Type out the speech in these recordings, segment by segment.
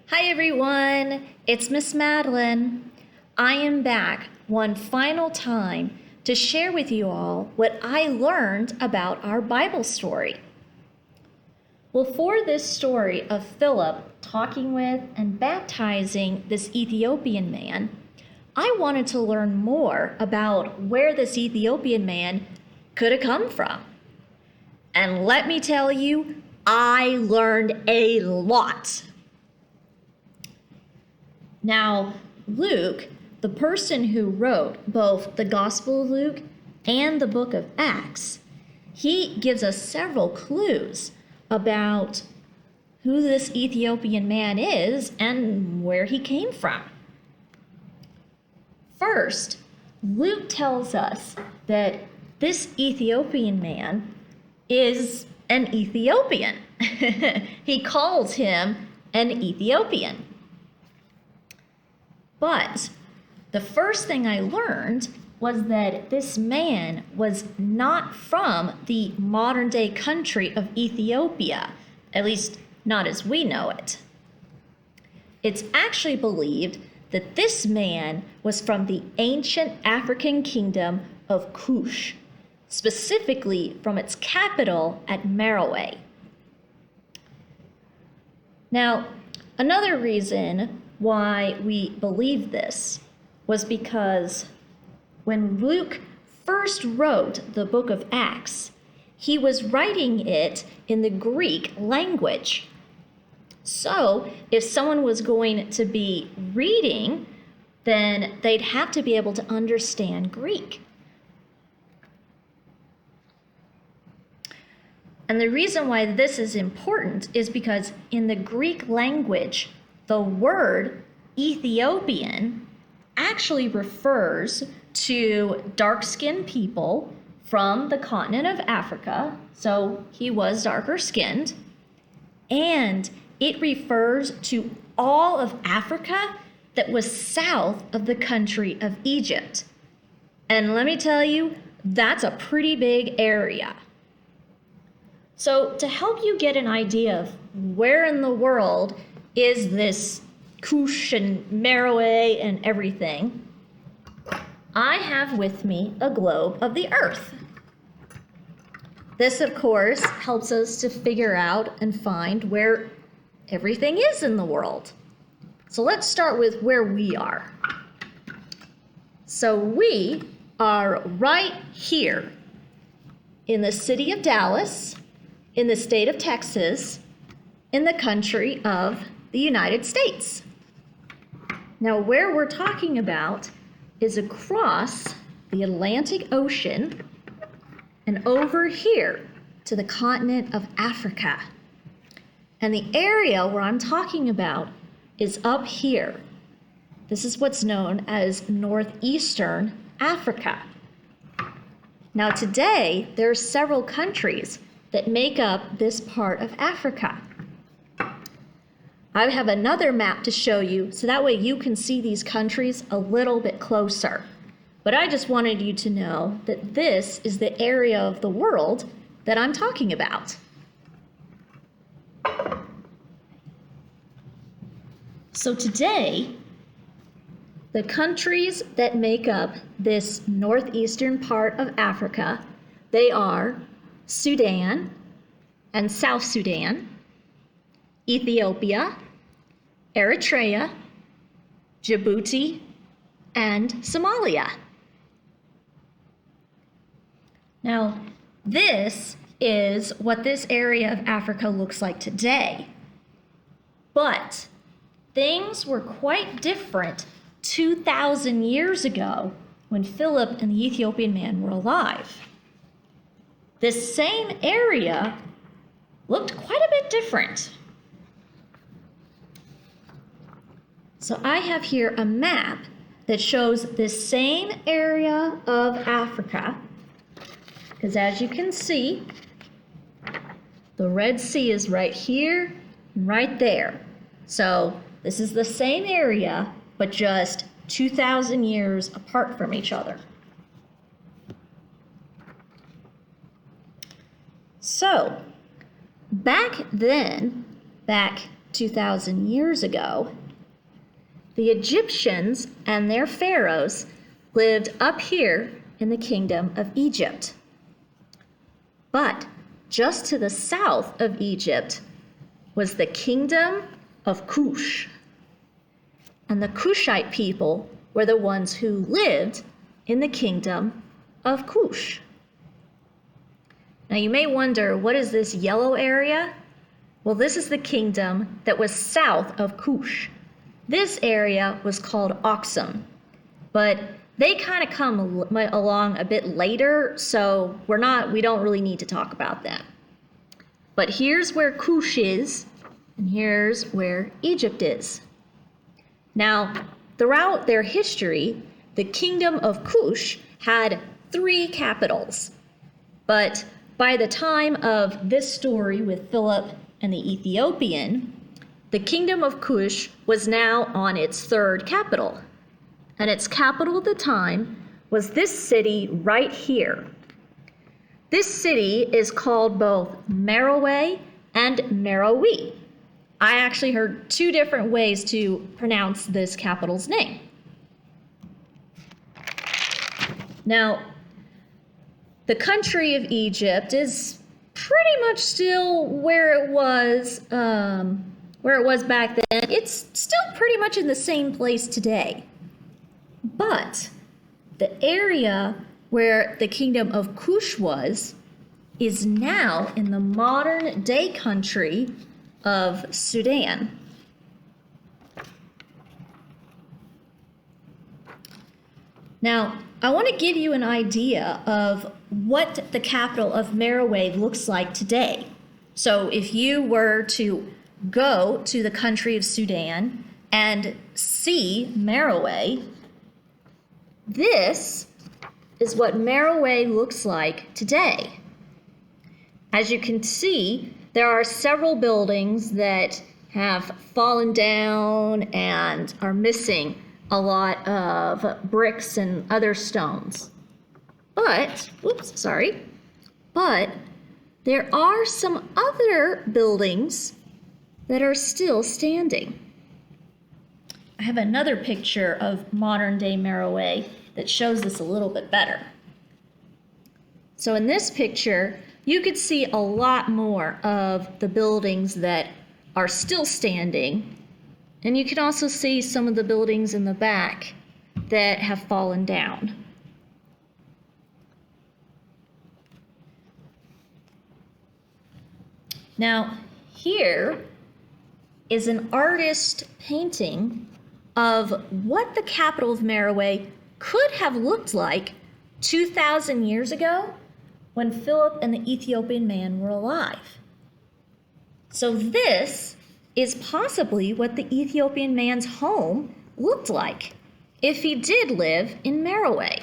Hi everyone, it's Miss Madelyn. I am back one final time to share with you all what I learned about our Bible story. Well, for this story of Philip talking with and baptizing this Ethiopian man, I wanted to learn more about where this Ethiopian man could have come from. And let me tell you, I learned a lot. Now, Luke, the person who wrote both the Gospel of Luke and the book of Acts, he gives us several clues about who this Ethiopian man is and where he came from. First, Luke tells us that this Ethiopian man is an Ethiopian. He calls him an Ethiopian. But the first thing I learned was that this man was not from the modern day country of Ethiopia, at least not as we know it. It's actually believed that this man was from the ancient African kingdom of Kush, specifically from its capital at Meroe. Now, another reason why we believe this was because when Luke first wrote the book of Acts, he was writing it in the Greek language. So if someone was going to be reading, then they'd have to be able to understand Greek. And the reason why this is important is because in the Greek language, the word Ethiopian actually refers to dark-skinned people from the continent of Africa, so he was darker skinned, and it refers to all of Africa that was south of the country of Egypt. And let me tell you, that's a pretty big area. So to help you get an idea of where in the world is this Kush and Meroe and everything, I have with me a globe of the earth. This, of course, helps us to figure out and find where everything is in the world. So let's start with where we are. So we are right here in the city of Dallas, in the state of Texas, in the country of the United States. Now, where we're talking about is across the Atlantic Ocean and over here to the continent of Africa. And the area where I'm talking about is up here. This is what's known as northeastern Africa. Now, today, there are several countries that make up this part of Africa. I have another map to show you, so that way you can see these countries a little bit closer. But I just wanted you to know that this is the area of the world that I'm talking about. So today, the countries that make up this northeastern part of Africa, they are Sudan and South Sudan, Ethiopia, Eritrea, Djibouti, and Somalia. Now, this is what this area of Africa looks like today. But things were quite different 2,000 years ago when Philip and the Ethiopian man were alive. This same area looked quite a bit different. So I have here a map that shows this same area of Africa, because as you can see, the Red Sea is right here and right there. So this is the same area, but just 2,000 years apart from each other. So back then, back 2,000 years ago, the Egyptians and their pharaohs lived up here in the kingdom of Egypt. But just to the south of Egypt was the kingdom of Kush. And the Kushite people were the ones who lived in the kingdom of Kush. Now you may wonder, what is this yellow area? Well, this is the kingdom that was south of Kush. This area was called Oxum, but they kind of come along a bit later, so we don't really need to talk about them. But here's where Kush is, and here's where Egypt is. Now, throughout their history, the kingdom of Kush had 3 capitals. But by the time of this story with Philip and the Ethiopian, the kingdom of Kush was now on its 3rd capital. And its capital at the time was this city right here. This city is called both Meroe and Meroe. I actually heard 2 different ways to pronounce this capital's name. Now, the country of Egypt is pretty much still where it was back then. It's still pretty much in the same place today. But the area where the kingdom of Kush was is now in the modern day country of Sudan. Now, I want to give you an idea of what the capital of Meroe looks like today. So if you were to go to the country of Sudan and see Meroe, this is what Meroe looks like today. As you can see, there are several buildings that have fallen down and are missing a lot of bricks and other stones. But there are some other buildings that are still standing. I have another picture of modern day Meroe that shows this a little bit better. So in this picture, you could see a lot more of the buildings that are still standing, and you can also see some of the buildings in the back that have fallen down. Now, here is an artist painting of what the capital of Meroe could have looked like 2,000 years ago when Philip and the Ethiopian man were alive. So this is possibly what the Ethiopian man's home looked like if he did live in Meroe.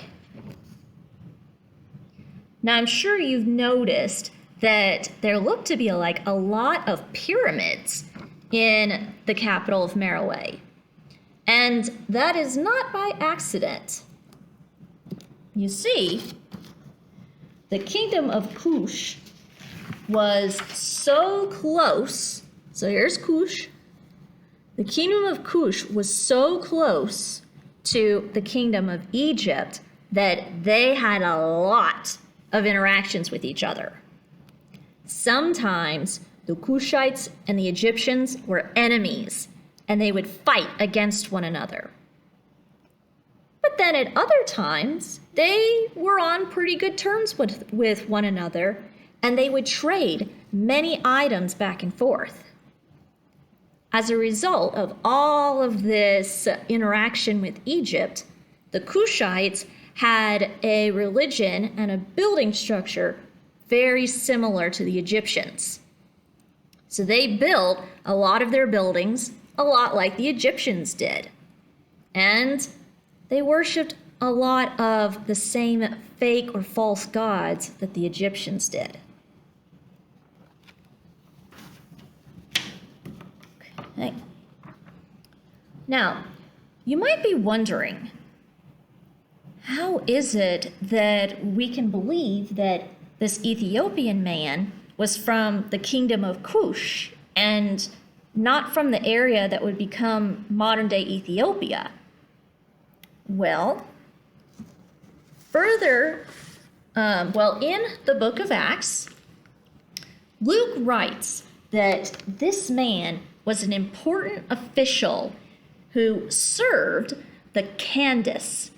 Now, I'm sure you've noticed that there looked to be like a lot of pyramids in the capital of Meroe. And that is not by accident. You see, the kingdom of Kush was so close. So here's Kush. The kingdom of Kush was so close to the kingdom of Egypt that they had a lot of interactions with each other. Sometimes the Kushites and the Egyptians were enemies, and they would fight against one another. But then at other times, they were on pretty good terms with one another, and they would trade many items back and forth. As a result of all of this interaction with Egypt, the Kushites had a religion and a building structure very similar to the Egyptians. So they built a lot of their buildings a lot like the Egyptians did. And they worshipped a lot of the same fake or false gods that the Egyptians did. Okay. Now, you might be wondering, how is it that we can believe that this Ethiopian man was from the kingdom of Kush, and not from the area that would become modern-day Ethiopia. Well, further, in the book of Acts, Luke writes that this man was an important official who served the Candace,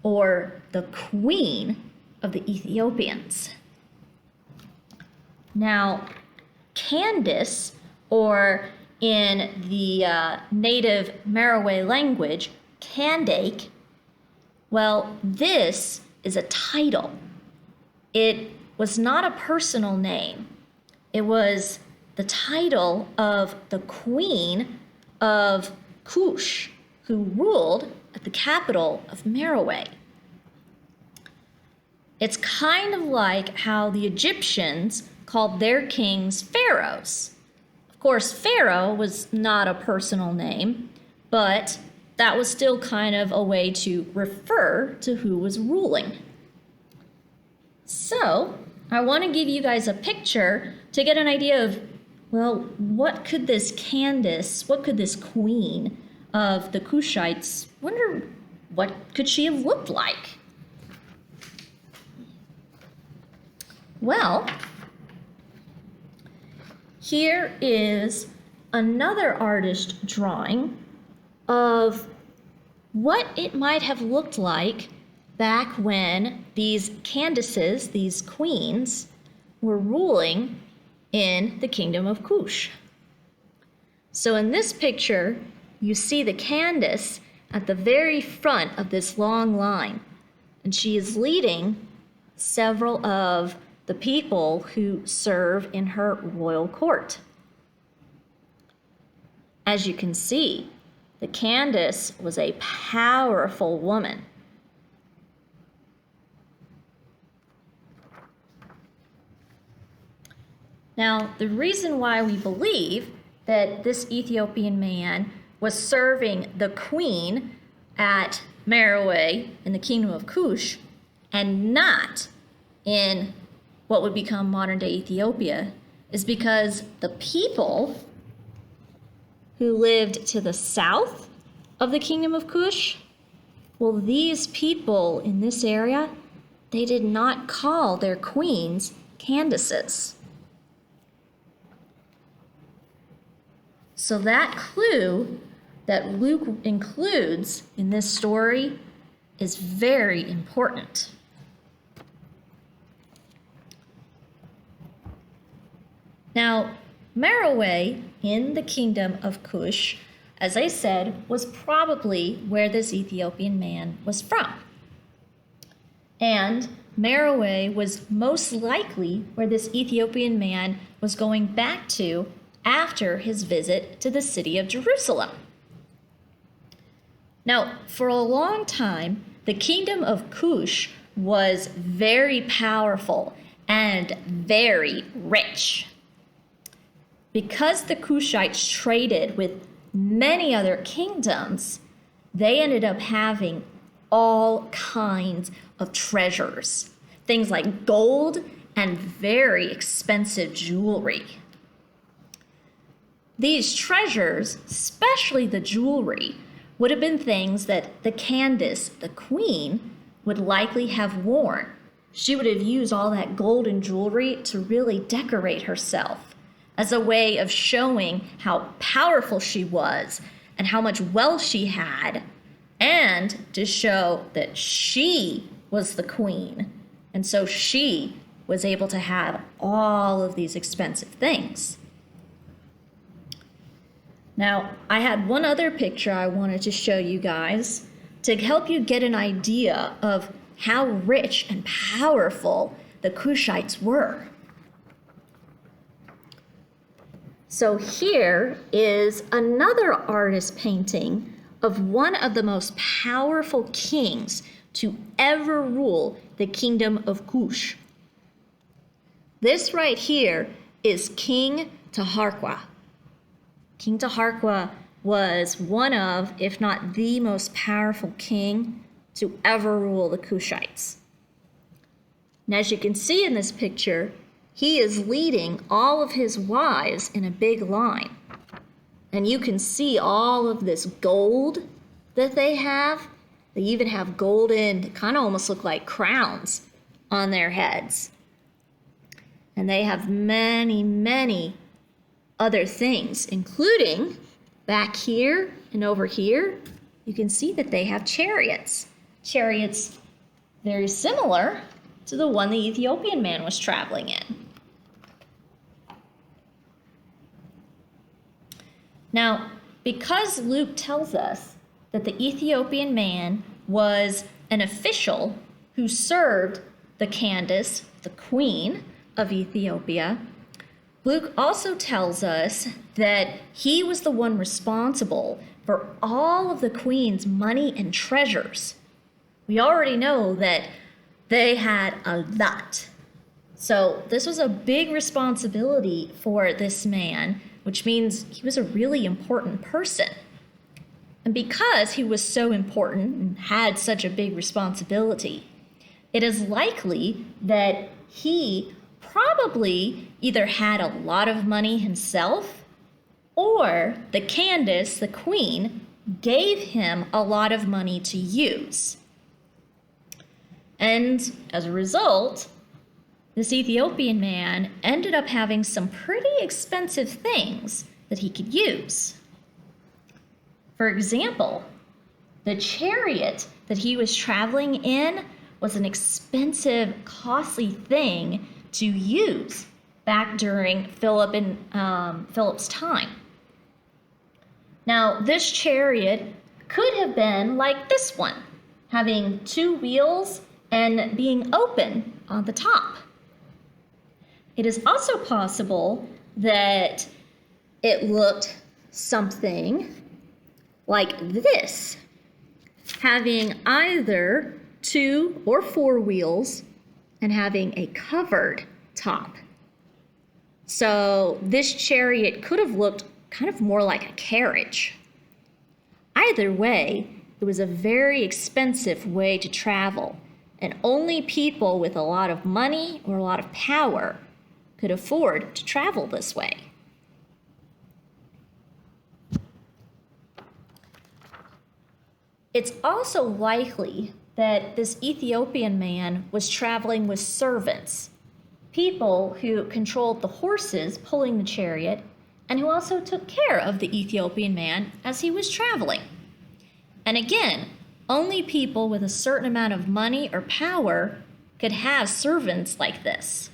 or the queen of the Ethiopians. Now, Candace, or in the native Merowe language, Candake, well, this is a title. It was not a personal name. It was the title of the queen of Kush, who ruled at the capital of Merowe. It's kind of like how the Egyptians called their kings pharaohs. Of course, Pharaoh was not a personal name, but that was still kind of a way to refer to who was ruling. So, I want to give you guys a picture to get an idea of, well, what could this Candace, what could this queen of the Kushites, wonder what could she have looked like? Well, here is another artist drawing of what it might have looked like back when these Candaces, these queens, were ruling in the kingdom of Kush. So in this picture, you see the Candace at the very front of this long line, and she is leading several of the people who serve in her royal court. As you can see, the Candace was a powerful woman. Now, the reason why we believe that this Ethiopian man was serving the queen at Merowe in the kingdom of Kush and not in what would become modern-day Ethiopia is because the people who lived to the south of the kingdom of Kush, well, these people in this area, they did not call their queens Candaces. So that clue that Luke includes in this story is very important. Now, Merowe in the kingdom of Kush, as I said, was probably where this Ethiopian man was from. And Merowe was most likely where this Ethiopian man was going back to after his visit to the city of Jerusalem. Now, for a long time, the kingdom of Kush was very powerful and very rich. Because the Kushites traded with many other kingdoms, they ended up having all kinds of treasures, things like gold and very expensive jewelry. These treasures, especially the jewelry, would have been things that the Candace, the queen, would likely have worn. She would have used all that gold and jewelry to really decorate herself as a way of showing how powerful she was and how much wealth she had, and to show that she was the queen. And so she was able to have all of these expensive things. Now, I had one other picture I wanted to show you guys to help you get an idea of how rich and powerful the Kushites were. So here is another artist painting of one of the most powerful kings to ever rule the kingdom of Kush. This right here is King Taharqa. King Taharqa was one of, if not the most powerful king to ever rule the Kushites. And as you can see in this picture, he is leading all of his wives in a big line. And you can see all of this gold that they have. They even have golden, kind of almost look like crowns on their heads. And they have many, many other things, including back here and over here. You can see that they have chariots. Chariots very similar to the one the Ethiopian man was traveling in. Now, because Luke tells us that the Ethiopian man was an official who served the Candace, the queen of Ethiopia, Luke also tells us that he was the one responsible for all of the queen's money and treasures. We already know that they had a lot. So this was a big responsibility for this man, which means he was a really important person. And because he was so important and had such a big responsibility, it is likely that he probably either had a lot of money himself, or the Candace, the queen, gave him a lot of money to use. And as a result, this Ethiopian man ended up having some pretty expensive things that he could use. For example, the chariot that he was traveling in was an expensive, costly thing to use back during Philip's time. Now, this chariot could have been like this one, having 2 wheels and being open on the top. It is also possible that it looked something like this, having either 2 or 4 wheels and having a covered top. So this chariot could have looked kind of more like a carriage. Either way, it was a very expensive way to travel, and only people with a lot of money or a lot of power could afford to travel this way. It's also likely that this Ethiopian man was traveling with servants, people who controlled the horses pulling the chariot, and who also took care of the Ethiopian man as he was traveling. And again, only people with a certain amount of money or power could have servants like this.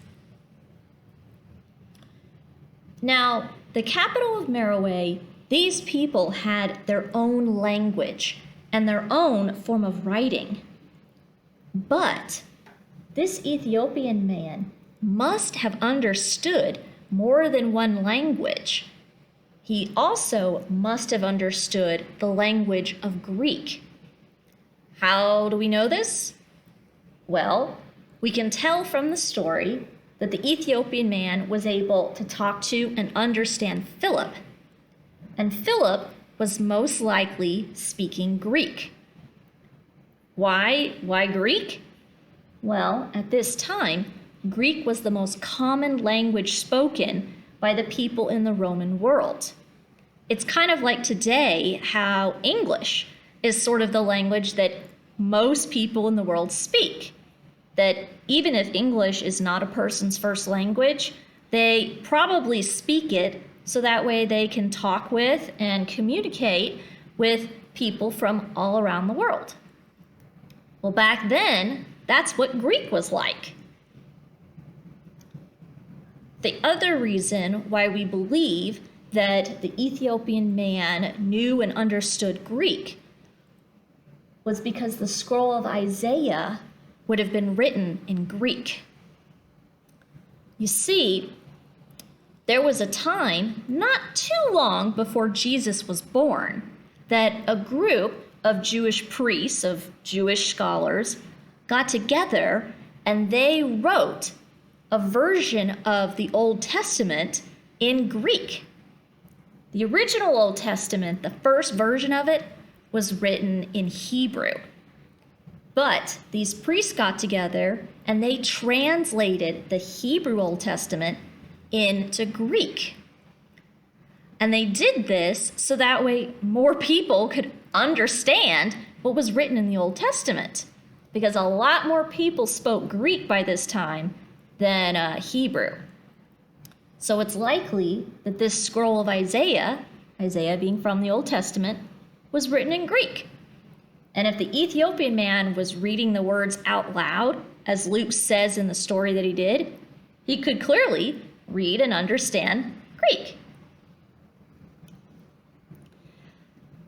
Now, the capital of Meroe, these people had their own language and their own form of writing. But this Ethiopian man must have understood more than one language. He also must have understood the language of Greek. How do we know this? Well, we can tell from the story that the Ethiopian man was able to talk to and understand Philip. And Philip was most likely speaking Greek. Why Greek? Well, at this time, Greek was the most common language spoken by the people in the Roman world. It's kind of like today how English is sort of the language that most people in the world speak. That even if English is not a person's first language, they probably speak it so that way they can talk with and communicate with people from all around the world. Well, back then, that's what Greek was like. The other reason why we believe that the Ethiopian man knew and understood Greek was because the scroll of Isaiah would have been written in Greek. You see, there was a time not too long before Jesus was born that a group of Jewish priests, of Jewish scholars, got together and they wrote a version of the Old Testament in Greek. The original Old Testament, the first version of it, was written in Hebrew. But these priests got together and they translated the Hebrew Old Testament into Greek. And they did this so that way more people could understand what was written in the Old Testament, because a lot more people spoke Greek by this time than Hebrew. So it's likely that this scroll of Isaiah, Isaiah being from the Old Testament, was written in Greek. And if the Ethiopian man was reading the words out loud, as Luke says in the story that he did, he could clearly read and understand Greek.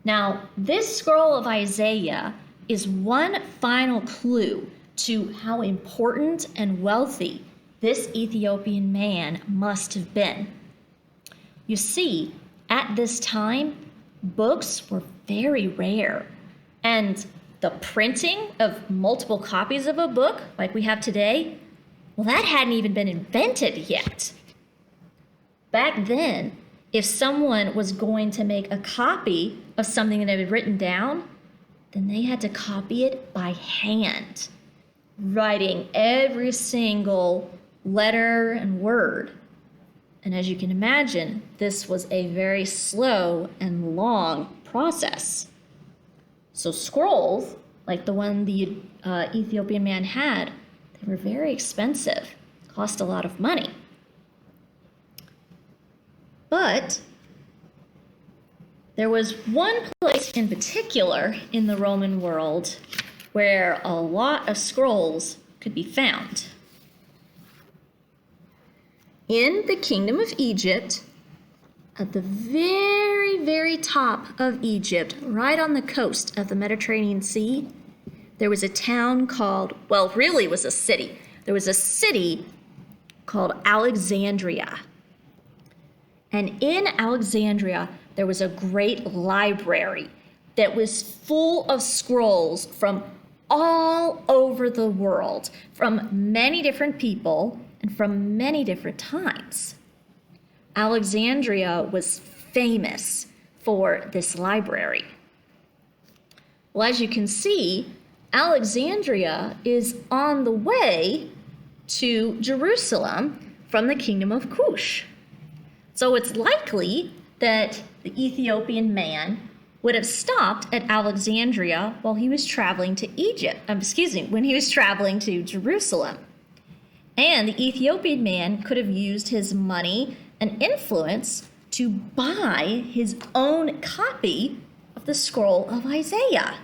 Now, this scroll of Isaiah is one final clue to how important and wealthy this Ethiopian man must have been. You see, at this time, books were very rare, and the printing of multiple copies of a book like we have today, well, that hadn't even been invented yet. Back then, if someone was going to make a copy of something that had been written down, then they had to copy it by hand, writing every single letter and word. And as you can imagine, this was a very slow and long process. So scrolls, like the one the Ethiopian man had, they were very expensive, cost a lot of money. But there was one place in particular in the Roman world where a lot of scrolls could be found. In the kingdom of Egypt, at the very, very top of Egypt, right on the coast of the Mediterranean Sea, there was a town called, well, really it was a city. There was a city called Alexandria. And in Alexandria, there was a great library that was full of scrolls from all over the world, from many different people and from many different times. Alexandria was famous for this library. Well, as you can see, Alexandria is on the way to Jerusalem from the kingdom of Kush. So it's likely that the Ethiopian man would have stopped at Alexandria while he was traveling to when he was traveling to Jerusalem. And the Ethiopian man could have used his money and influence to buy his own copy of the scroll of Isaiah.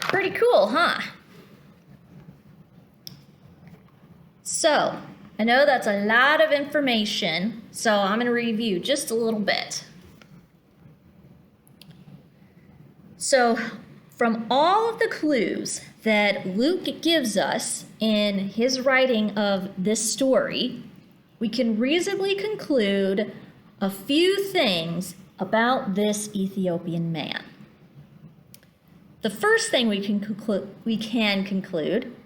Pretty cool, huh? So, I know that's a lot of information, so I'm going to review just a little bit. So, from all of the clues that Luke gives us in his writing of this story, we can reasonably conclude a few things about this Ethiopian man. The first thing we can conclude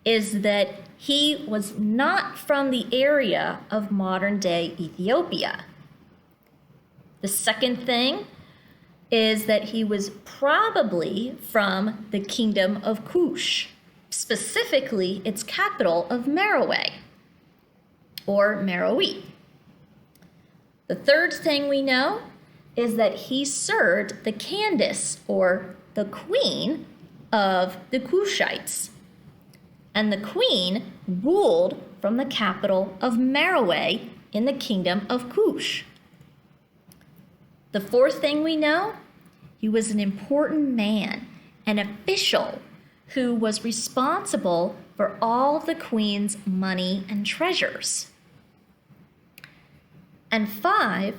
is that he was not from the area of modern-day Ethiopia. The second thing is that he was probably from the kingdom of Kush, specifically its capital of Meroe, or Meroe. The third thing we know is that he served the Candace, or the queen of the Kushites. And the queen ruled from the capital of Meroe in the kingdom of Kush. The fourth thing we know, he was an important man, an official who was responsible for all of the queen's money and treasures. And 5,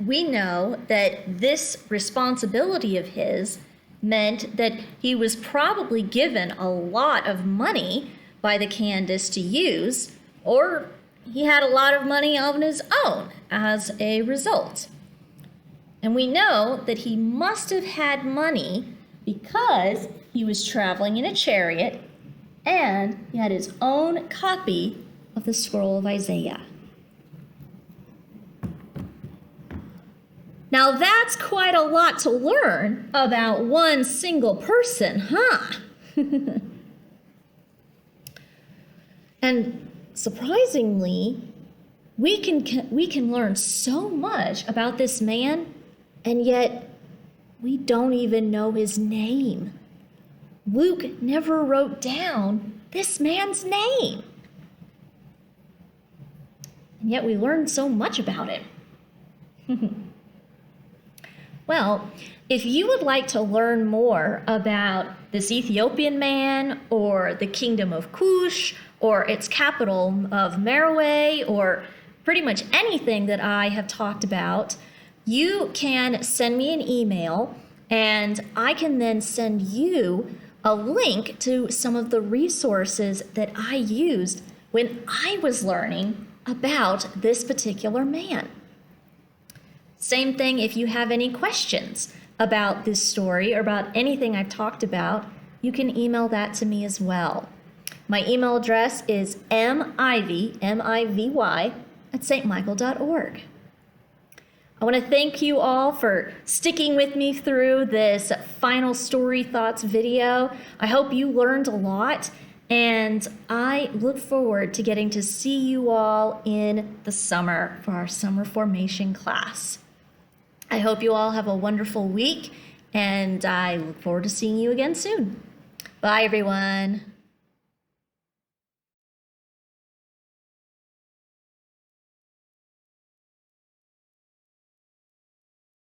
we know that this responsibility of his meant that he was probably given a lot of money by the Candace to use, or he had a lot of money of his own as a result. And we know that he must have had money because he was traveling in a chariot and he had his own copy of the scroll of Isaiah. Now that's quite a lot to learn about one single person, huh? And surprisingly, we can learn so much about this man, and yet we don't even know his name. Luke never wrote down this man's name. And yet we learned so much about him. Well, if you would like to learn more about this Ethiopian man, or the kingdom of Kush, or its capital of Meroe, or pretty much anything that I have talked about, you can send me an email, and I can then send you a link to some of the resources that I used when I was learning about this particular man. Same thing if you have any questions about this story or about anything I've talked about, you can email that to me as well. My email address is mivy, M-I-V-Y, at stmichael.org. I want to thank you all for sticking with me through this final story thoughts video. I hope you learned a lot, and I look forward to getting to see you all in the summer for our summer formation class. I hope you all have a wonderful week, and I look forward to seeing you again soon. Bye, everyone.